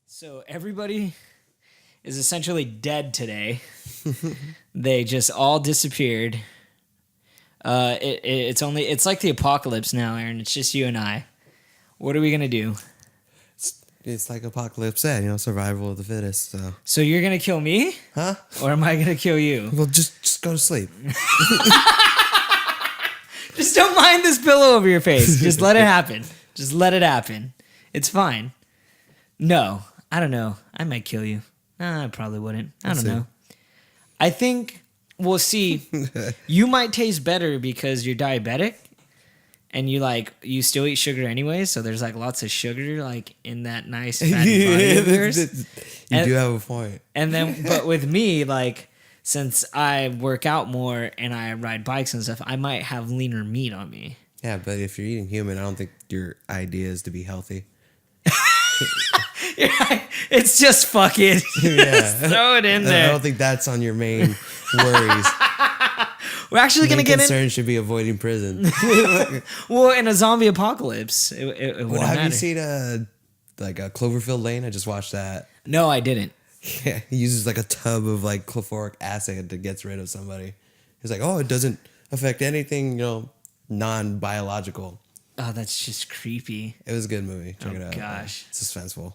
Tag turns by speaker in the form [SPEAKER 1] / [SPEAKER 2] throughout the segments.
[SPEAKER 1] So everybody is essentially dead today. They just all disappeared. It's like the apocalypse now, Aaron. It's just you and I. What are we gonna do?
[SPEAKER 2] It's like Apocalypse said, survival of the fittest.
[SPEAKER 1] So you're gonna kill me?
[SPEAKER 2] Huh?
[SPEAKER 1] Or am I gonna kill you?
[SPEAKER 2] Well, just go to sleep.
[SPEAKER 1] Just don't mind this pillow over your face. Just let it happen. Just let it happen. It's fine. No, I don't know. I might kill you. Nah, I probably wouldn't. I don't know. I think we'll see. You might taste better because you're diabetic and you still eat sugar anyway, so there's lots of sugar in that nice fatty body of yours.
[SPEAKER 2] You do have a point.
[SPEAKER 1] And then but with me, since I work out more and I ride bikes and stuff, I might have leaner meat on me.
[SPEAKER 2] Yeah, but if you're eating human, I don't think your idea is to be healthy.
[SPEAKER 1] It's just fuck it. Just throw it in there.
[SPEAKER 2] I don't think that's on your main worries.
[SPEAKER 1] We're actually going to get in.
[SPEAKER 2] Concern should be avoiding prison.
[SPEAKER 1] Well, in a zombie apocalypse, it wouldn't matter.
[SPEAKER 2] Have you seen a Cloverfield Lane? I just watched that.
[SPEAKER 1] No, I didn't.
[SPEAKER 2] Yeah, he uses a tub of chlororic acid that gets rid of somebody. He's like, oh, it doesn't affect anything, non-biological.
[SPEAKER 1] Oh, that's just creepy.
[SPEAKER 2] It was a good movie. Check it out.
[SPEAKER 1] Gosh.
[SPEAKER 2] It's suspenseful.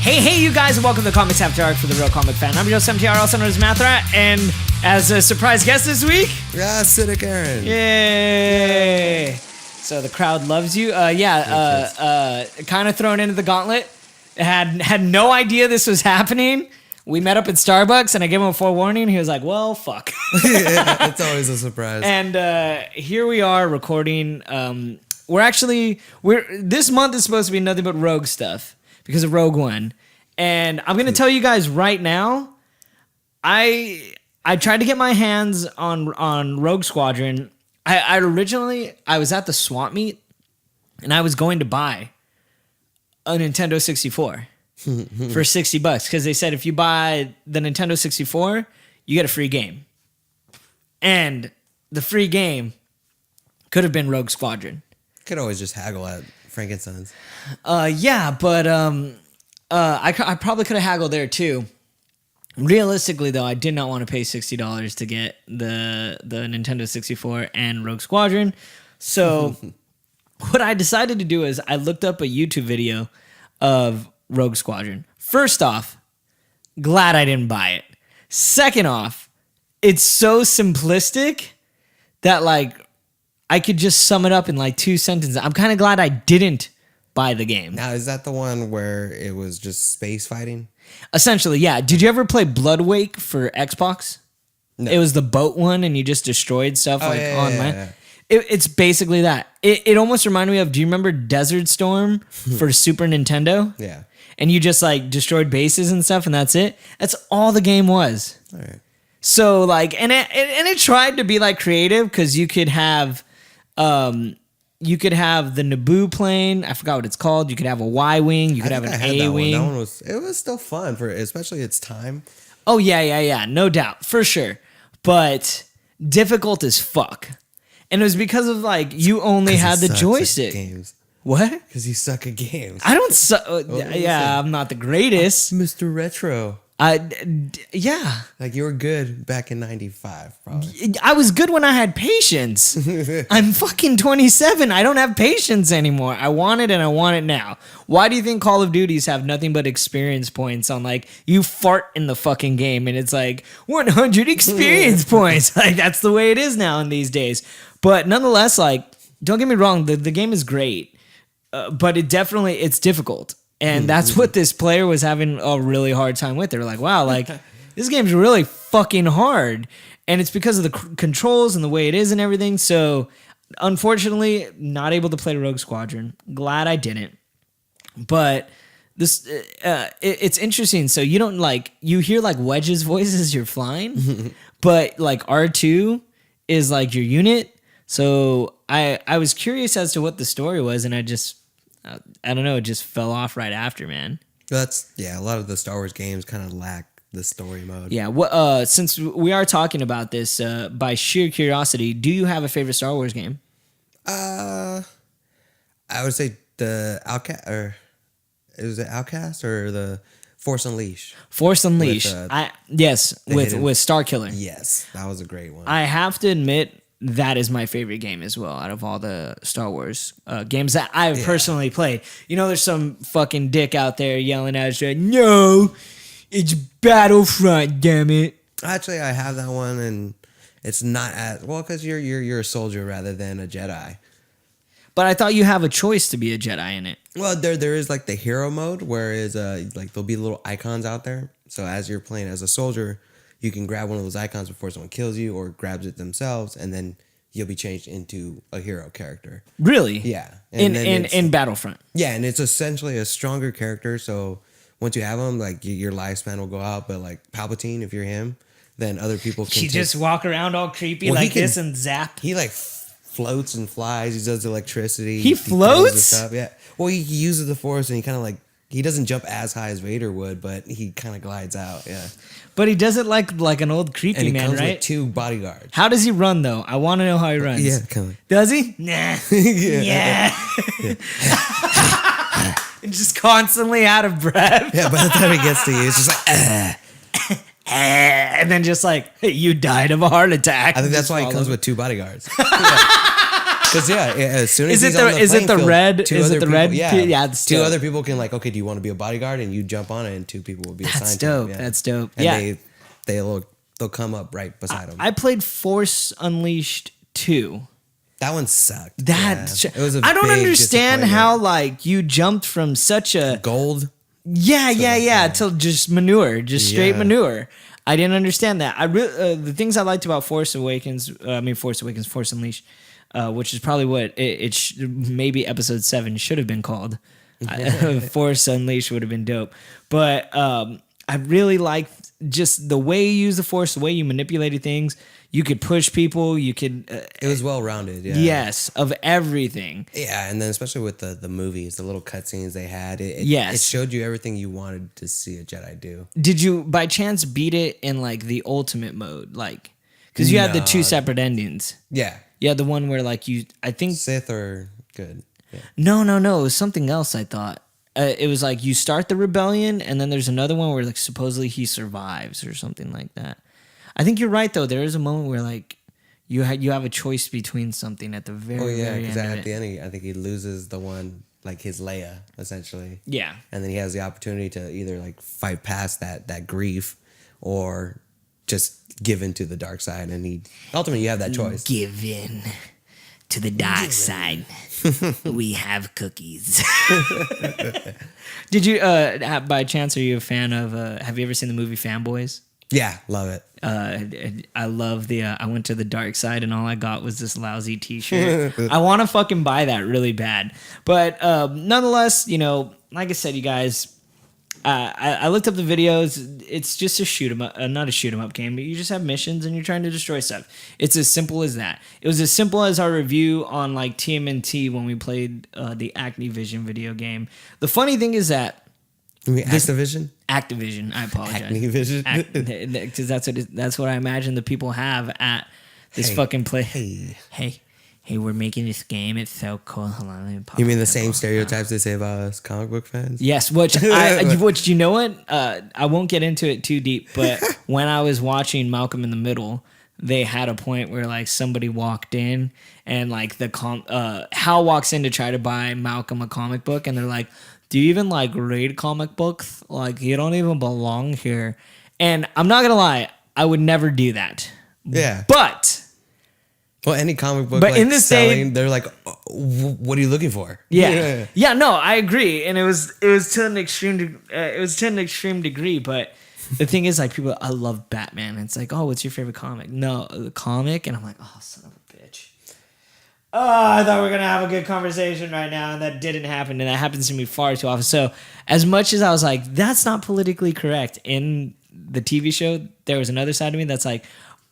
[SPEAKER 1] Hey, you guys, and welcome to the Comics After Dark for the Real Comic Fan. I'm Joe MTR, also known as Mathra, and as a surprise guest this week...
[SPEAKER 2] Yeah, Cynic Aaron.
[SPEAKER 1] Yay! So the crowd loves you. Kind of thrown into the gauntlet. Had no idea this was happening. We met up at Starbucks, and I gave him a forewarning. He was like, well, fuck.
[SPEAKER 2] Yeah, it's always a surprise.
[SPEAKER 1] And here we are recording. This month is supposed to be nothing but Rogue stuff because of Rogue One. And I'm going to tell you guys right now, I tried to get my hands on Rogue Squadron. I was at the swap meet, and I was going to buy a Nintendo 64 for $60 because they said if you buy the Nintendo 64, you get a free game. And the free game could have been Rogue Squadron.
[SPEAKER 2] Could always just haggle at Frankenstein's.
[SPEAKER 1] Yeah, but I probably could have haggled there too. Realistically, though, I did not want to pay $60 to get the Nintendo 64 and Rogue Squadron. So what I decided to do is I looked up a YouTube video of Rogue Squadron. First off, glad I didn't buy it. Second off, it's so simplistic that I could just sum it up in 2 sentences. I'm kind of glad I didn't buy the game.
[SPEAKER 2] Now, is that the one where it was just space fighting?
[SPEAKER 1] Essentially, yeah. Did you ever play Bloodwake for Xbox?
[SPEAKER 2] No.
[SPEAKER 1] It was the boat one, and you just destroyed stuff online.
[SPEAKER 2] Yeah.
[SPEAKER 1] It's basically that. It almost reminded me of, do you remember Desert Storm for Super Nintendo?
[SPEAKER 2] Yeah.
[SPEAKER 1] And you just destroyed bases and stuff, and that's it? That's all the game was.
[SPEAKER 2] All right.
[SPEAKER 1] So and it tried to be creative because you could have the Naboo plane. I forgot what it's called. You could have a Y wing. You could have an A wing.
[SPEAKER 2] That one was still fun especially its time.
[SPEAKER 1] Oh yeah, no doubt, for sure. But difficult as fuck. And it was because of you only had the joystick.
[SPEAKER 2] Games.
[SPEAKER 1] What?
[SPEAKER 2] Because you suck at games.
[SPEAKER 1] I don't suck. I'm not the greatest.
[SPEAKER 2] Mr. Retro.
[SPEAKER 1] Yeah.
[SPEAKER 2] You were good back in 95, probably.
[SPEAKER 1] I was good when I had patience. I'm fucking 27. I don't have patience anymore. I want it and I want it now. Why do you think Call of Duties have nothing but experience points on you fart in the fucking game and it's 100 experience points. That's the way it is now in these days. But nonetheless, don't get me wrong, the game is great. But it's difficult. And that's what this player was having a really hard time with. They were like, wow, this game's really fucking hard. And it's because of the controls and the way it is and everything. So, unfortunately, not able to play Rogue Squadron. Glad I didn't. But this, it's interesting. So, you don't you hear Wedge's voice as you're flying. But R2 is your unit. So, I was curious as to what the story was. And I don't know. It just fell off right after, man.
[SPEAKER 2] A lot of the Star Wars games kind of lack the story mode.
[SPEAKER 1] Yeah. Since we are talking about this, by sheer curiosity, do you have a favorite Star Wars game?
[SPEAKER 2] I would say the Outcast, or is it Outcast or the Force Unleashed?
[SPEAKER 1] Force Unleashed.
[SPEAKER 2] With,
[SPEAKER 1] With Starkiller.
[SPEAKER 2] Yes, that was a great one.
[SPEAKER 1] I have to admit that is my favorite game as well out of all the Star Wars games that I've personally played. You know, there's some fucking dick out there yelling at you, no, it's Battlefront, damn it.
[SPEAKER 2] Actually, I have that one, and it's not as well because you're a soldier rather than a Jedi.
[SPEAKER 1] But I thought you have a choice to be a Jedi in it.
[SPEAKER 2] Well, there is like the hero mode, whereas like there'll be little icons out there. So as you're playing as a soldier, you can grab one of those icons before someone kills you, or grabs it themselves, and then you'll be changed into a hero character.
[SPEAKER 1] Really?
[SPEAKER 2] Yeah.
[SPEAKER 1] In Battlefront.
[SPEAKER 2] Yeah, and it's essentially a stronger character. So once you have him, like your lifespan will go out. But like Palpatine, if you're him, then other people can.
[SPEAKER 1] Just walk around all creepy this and zap.
[SPEAKER 2] He like floats and flies. He does electricity.
[SPEAKER 1] He floats?
[SPEAKER 2] Stuff. Yeah. Well, he uses the Force, and he kind of like, he doesn't jump as high as Vader would, but he kind of glides out. Yeah.
[SPEAKER 1] But he does it like an old creepy
[SPEAKER 2] and he
[SPEAKER 1] man,
[SPEAKER 2] comes
[SPEAKER 1] right?
[SPEAKER 2] with 2 bodyguards.
[SPEAKER 1] How does he run though? I want to know how he runs.
[SPEAKER 2] Yeah, kind of.
[SPEAKER 1] Does he? Nah. Yeah. And just constantly out of breath.
[SPEAKER 2] Yeah, by the time he gets to you, it's just like,
[SPEAKER 1] and then just like, hey, you died of a heart attack.
[SPEAKER 2] I think that's why he comes with 2 bodyguards. Because as soon as he's on the
[SPEAKER 1] is it the
[SPEAKER 2] field,
[SPEAKER 1] red?
[SPEAKER 2] two
[SPEAKER 1] Is
[SPEAKER 2] other
[SPEAKER 1] it the
[SPEAKER 2] people,
[SPEAKER 1] red?
[SPEAKER 2] Yeah,
[SPEAKER 1] it's
[SPEAKER 2] 2
[SPEAKER 1] dope.
[SPEAKER 2] other people can like, okay, do you want to be a bodyguard? And you jump on it, and 2 people will be assigned.
[SPEAKER 1] That's
[SPEAKER 2] to
[SPEAKER 1] dope.
[SPEAKER 2] him. Yeah.
[SPEAKER 1] That's dope.
[SPEAKER 2] And they'll come up right beside him.
[SPEAKER 1] I played Force Unleashed 2.
[SPEAKER 2] That one sucked.
[SPEAKER 1] It
[SPEAKER 2] was.
[SPEAKER 1] I don't understand how like you jumped from such a
[SPEAKER 2] gold.
[SPEAKER 1] Till just manure, just straight manure. I didn't understand that. The things I liked about Force Unleashed, which is probably what maybe episode 7 should have been called. Force Unleashed would have been dope. But I really liked just the way you use the Force, the way you manipulated things. You could push people. You could.
[SPEAKER 2] It was well rounded. Yeah.
[SPEAKER 1] Yes, of everything.
[SPEAKER 2] Yeah, and then especially with the movies, the little cutscenes they had, it showed you everything you wanted to see a Jedi do.
[SPEAKER 1] Did you by chance beat it in like the ultimate mode, like? Because you had the 2 separate endings.
[SPEAKER 2] Yeah.
[SPEAKER 1] Yeah, the one where like I think
[SPEAKER 2] Sith are good. Yeah.
[SPEAKER 1] No, it was something else. I thought it was like you start the rebellion, and then there's another one where like supposedly he survives or something like that. I think you're right though. There is a moment where like you have a choice between something at the very very end.
[SPEAKER 2] At the end, I think he loses the one like his Leia essentially.
[SPEAKER 1] Yeah,
[SPEAKER 2] and then he has the opportunity to either like fight past that grief or just give in to the dark side, and ultimately you have that choice.
[SPEAKER 1] Give in to the dark side. We have cookies. Did you by chance, are you a fan of have you ever seen the movie Fanboys?
[SPEAKER 2] Yeah, love it.
[SPEAKER 1] I love I went to the dark side and all I got was this lousy t-shirt. I want to fucking buy that really bad. But nonetheless, like I said, you guys, I looked up the videos. It's just a shoot 'em up, not a shoot 'em up game, but you just have missions and you're trying to destroy stuff. It's as simple as that. It was as simple as our review on like TMNT when we played the Activision video game. The funny thing is that
[SPEAKER 2] You mean Activision?
[SPEAKER 1] Activision. I apologize.
[SPEAKER 2] Activision.
[SPEAKER 1] Because that's what I imagine the people have at this fucking place. Hey, we're making this game. It's so cool. Hold on, let me pop
[SPEAKER 2] you mean the same stereotypes they say about us comic book fans?
[SPEAKER 1] Yes, which you know what? I won't get into it too deep, but when I was watching Malcolm in the Middle, they had a point where like somebody walked in and like Hal walks in to try to buy Malcolm a comic book, and they're like, do you even like read comic books? Like you don't even belong here. And I'm not gonna lie, I would never do that.
[SPEAKER 2] Yeah.
[SPEAKER 1] But
[SPEAKER 2] any comic book,
[SPEAKER 1] but
[SPEAKER 2] like,
[SPEAKER 1] in this
[SPEAKER 2] selling,
[SPEAKER 1] day,
[SPEAKER 2] they're like, what are you looking for?
[SPEAKER 1] Yeah. No, I agree, and it was to an extreme. It was to an extreme degree, but the thing is, like, people, I love Batman. It's like, oh, what's your favorite comic? No, the comic, and I'm like, oh, son of a bitch. Oh, I thought we were gonna have a good conversation right now, and that didn't happen, and that happens to me far too often. So, as much as I was like, that's not politically correct in the TV show, there was another side of me that's like,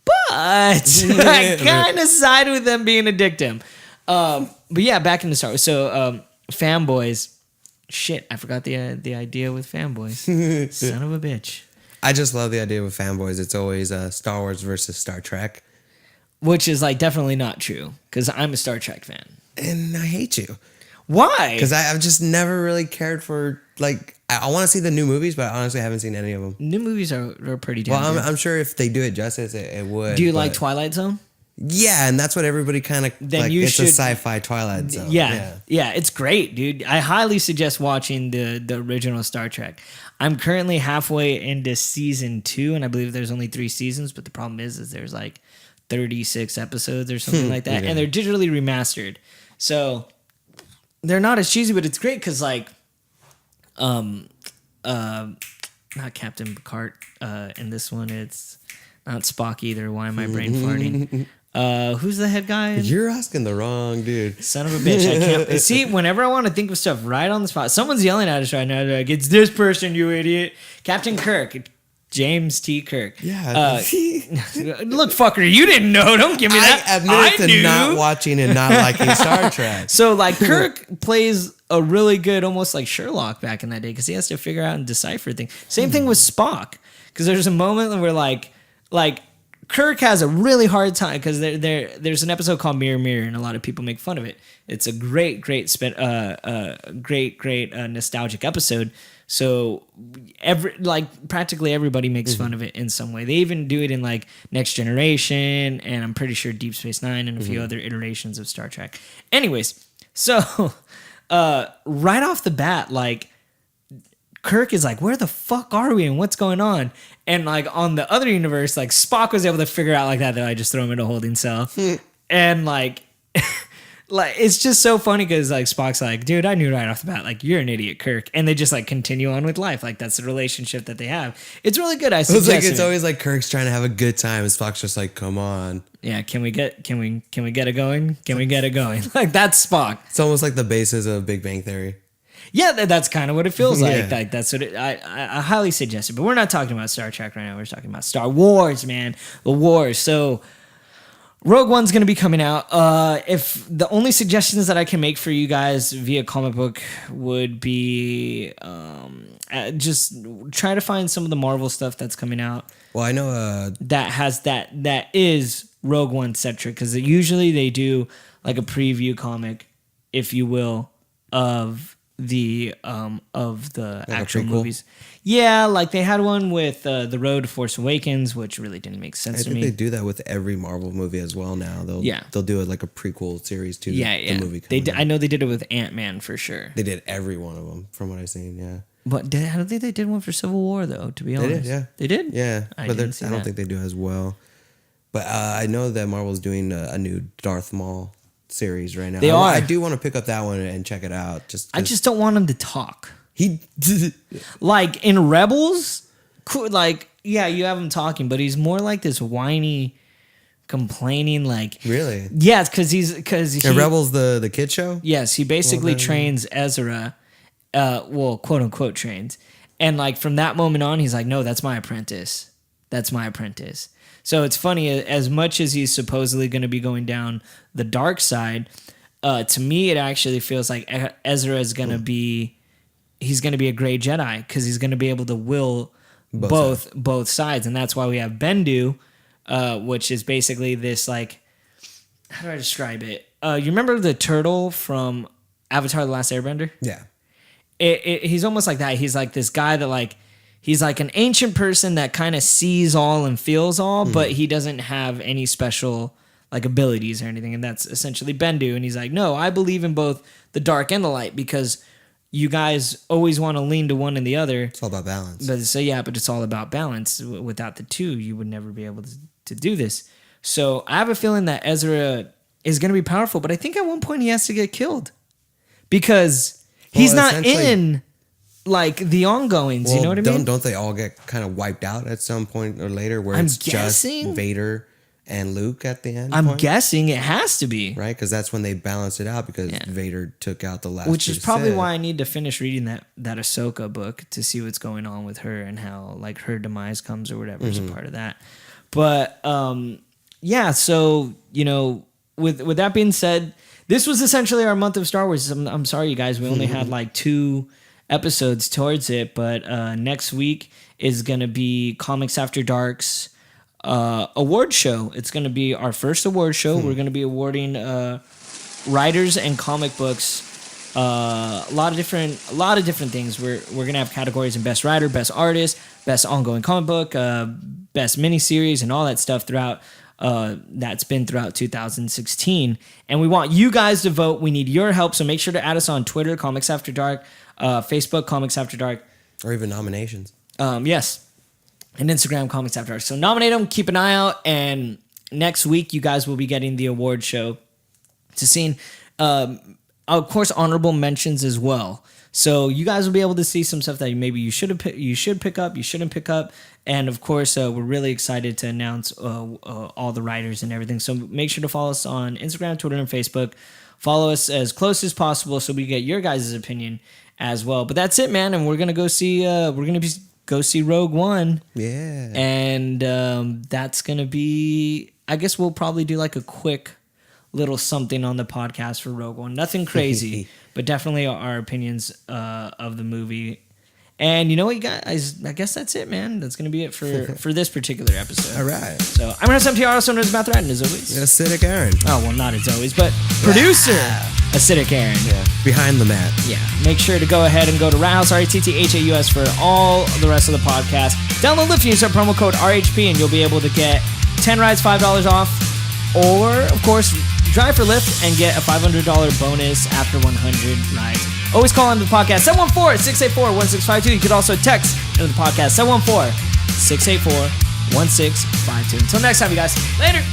[SPEAKER 1] but I kind of side with them being a dictum. But yeah, back into Star Wars. So, fanboys. Shit, I forgot the idea with fanboys. Son of a bitch.
[SPEAKER 2] I just love the idea with fanboys. It's always Star Wars versus Star Trek.
[SPEAKER 1] Which is like definitely not true, because I'm a Star Trek fan.
[SPEAKER 2] And I hate you.
[SPEAKER 1] Why?
[SPEAKER 2] Because I've just never really cared for, like, I want to see the new movies, but I honestly haven't seen any of them.
[SPEAKER 1] New movies are pretty damn
[SPEAKER 2] Well,
[SPEAKER 1] good.
[SPEAKER 2] I'm sure if they do it justice, it would.
[SPEAKER 1] Do you like Twilight Zone?
[SPEAKER 2] Yeah, and that's what everybody kind of, like,
[SPEAKER 1] you
[SPEAKER 2] it's
[SPEAKER 1] should-
[SPEAKER 2] a sci-fi Twilight Zone.
[SPEAKER 1] Yeah, it's great, dude. I highly suggest watching the original Star Trek. I'm currently halfway into season 2, and I believe there's only 3 seasons, but the problem is there's like 36 episodes or something like that, and they're digitally remastered. So they're not as cheesy, but it's great because, like, not Captain Picard. In this one, it's not Spock either. Why am I brain farting? Who's the head guy?
[SPEAKER 2] You're asking the wrong dude.
[SPEAKER 1] Son of a bitch. I can't see whenever I want to think of stuff right on the spot. Someone's yelling at us right now. They're like, it's this person, you idiot. Captain Kirk. James T. Kirk.
[SPEAKER 2] Yeah.
[SPEAKER 1] Look, fucker, you didn't know. Don't give me that.
[SPEAKER 2] I admitted to not watching and not liking Star Trek.
[SPEAKER 1] So, like, Kirk plays a really good, almost like Sherlock back in that day, because he has to figure out and decipher things. Same thing with Spock, because there's a moment where, like Kirk has a really hard time, because there's an episode called Mirror Mirror, and a lot of people make fun of it. It's a great nostalgic episode. So practically everybody makes fun of it in some way. They even do it in like Next Generation, and I'm pretty sure Deep Space Nine and a few other iterations of Star Trek. Anyways, so right off the bat, like, Kirk is like, where the fuck are we and what's going on? And like on the other universe, like Spock was able to figure out like that I just throw him in a holding cell. And like like it's just so funny because like Spock's like, dude, I knew right off the bat, like, you're an idiot, Kirk. And they just like continue on with life. Like, that's the relationship that they have. It's really good.
[SPEAKER 2] It's always like Kirk's trying to have a good time and Spock's just like, come on.
[SPEAKER 1] Yeah, can we get it going? Can we get it going? Like, that's Spock.
[SPEAKER 2] It's almost like the basis of Big Bang Theory.
[SPEAKER 1] Yeah, that's kind of what it feels like.
[SPEAKER 2] Yeah.
[SPEAKER 1] Like, that's what I highly suggest it. But we're not talking about Star Trek right now. We're talking about Star Wars, man. The wars. So Rogue One's going to be coming out. If the only suggestions that I can make for you guys via comic book would be just try to find some of the Marvel stuff that's coming out.
[SPEAKER 2] Well, I know
[SPEAKER 1] that is Rogue One centric, because usually they do like a preview comic, if you will, of the like actual movies. Yeah, like they had one with The Road to Force Awakens, which really didn't make sense to me.
[SPEAKER 2] I think they do that with every Marvel movie as well now. They'll do it like a prequel series to the movie.
[SPEAKER 1] I know they did it with Ant-Man for sure.
[SPEAKER 2] They did every one of them from what I've seen, yeah.
[SPEAKER 1] But I don't think they did one for Civil War, though, to be honest.
[SPEAKER 2] They did, yeah.
[SPEAKER 1] They did?
[SPEAKER 2] Yeah,
[SPEAKER 1] I
[SPEAKER 2] but
[SPEAKER 1] didn't see
[SPEAKER 2] I don't
[SPEAKER 1] that.
[SPEAKER 2] think they do as well. But I know that Marvel's doing a new Darth Maul series right now.
[SPEAKER 1] They are.
[SPEAKER 2] I do want to pick up that one and check it out.
[SPEAKER 1] I just don't want him to talk.
[SPEAKER 2] He
[SPEAKER 1] like in Rebels, like, yeah, you have him talking, but he's more like this whiny, complaining, like,
[SPEAKER 2] really.
[SPEAKER 1] Yeah, because
[SPEAKER 2] And Rebels the kid show.
[SPEAKER 1] Yes, he basically trains Ezra, quote unquote trains, and like from that moment on, he's like, no, that's my apprentice. That's my apprentice. So it's funny, as much as he's supposedly going to be going down the dark side, to me, it actually feels like Ezra is going to be, he's going to be a gray Jedi, because he's going to be able to will both sides. And that's why we have Bendu, which is basically this, like, how do I describe it? You remember the turtle from Avatar: The Last Airbender?
[SPEAKER 2] Yeah.
[SPEAKER 1] He's almost like that. He's like this guy that, like, he's like an ancient person that kind of sees all and feels all, but he doesn't have any special like abilities or anything. And that's essentially Bendu. And he's like, no, I believe in both the dark and the light, because you guys always want to lean to one and the other.
[SPEAKER 2] It's all about balance.
[SPEAKER 1] But it's all about balance. Without the two, you would never be able to do this. So I have a feeling that Ezra is going to be powerful, but I think at one point he has to get killed, because he's not in like the ongoings. You know what I mean?
[SPEAKER 2] Don't they all get kind of wiped out at some point or later, where
[SPEAKER 1] I'm
[SPEAKER 2] it's
[SPEAKER 1] guessing
[SPEAKER 2] just Vader and Luke at the end?
[SPEAKER 1] I'm guessing it has to be.
[SPEAKER 2] Right? Because that's when they balance it out, because Vader took out the last
[SPEAKER 1] Which is probably why I need to finish reading that Ahsoka book to see what's going on with her and how, like, her demise comes or whatever is a part of that. But yeah, so, you know, with that being said, this was essentially our month of Star Wars. I'm sorry, you guys, we only had like 2 episodes towards it, but next week is going to be Comics After Dark's award show. It's going to be our first award show. We're going to be awarding writers and comic books a lot of different things. We're gonna have categories in best writer, best artist, best ongoing comic book, best miniseries, and all that stuff throughout. That's been throughout 2016, and we want you guys to vote. We need your help, so make sure to add us on Twitter, Comics After Dark, Facebook, Comics After Dark,
[SPEAKER 2] or even nominations.
[SPEAKER 1] Yes, and Instagram, Comics After Dark. So nominate them, keep an eye out, and next week you guys will be getting the award show to see. Of course, honorable mentions as well. So you guys will be able to see some stuff that maybe you should pick up, you shouldn't pick up, and of course, we're really excited to announce all the writers and everything. So make sure to follow us on Instagram, Twitter, and Facebook. Follow us as close as possible so we get your guys' opinion as well. But that's it, man. And we're gonna go see Rogue One.
[SPEAKER 2] Yeah.
[SPEAKER 1] And that's gonna be. I guess we'll probably do like a quick little something on the podcast for Rogue One. Nothing crazy, but definitely our opinions of the movie. And you know what, you guys? I guess that's it, man. That's going to be it for this particular episode.
[SPEAKER 2] All right.
[SPEAKER 1] So I'm Ratt, MTR, also known as Matt Ratt, and as always,
[SPEAKER 2] Acidic Aaron.
[SPEAKER 1] Oh, well, not as always, but producer Acidic Aaron.
[SPEAKER 2] Yeah. Behind the mat.
[SPEAKER 1] Yeah. Make sure to go ahead and go to Ratthaus, RATTHAUS, for all the rest of the podcast. Download Lyft and use our promo code RHP, and you'll be able to get 10 rides, $5 off. Or, of course, drive for Lyft and get a $500 bonus after 100 rides. Always call into the podcast, 714-684-1652. You could also text into the podcast, 714-684-1652. Until next time, you guys. Later.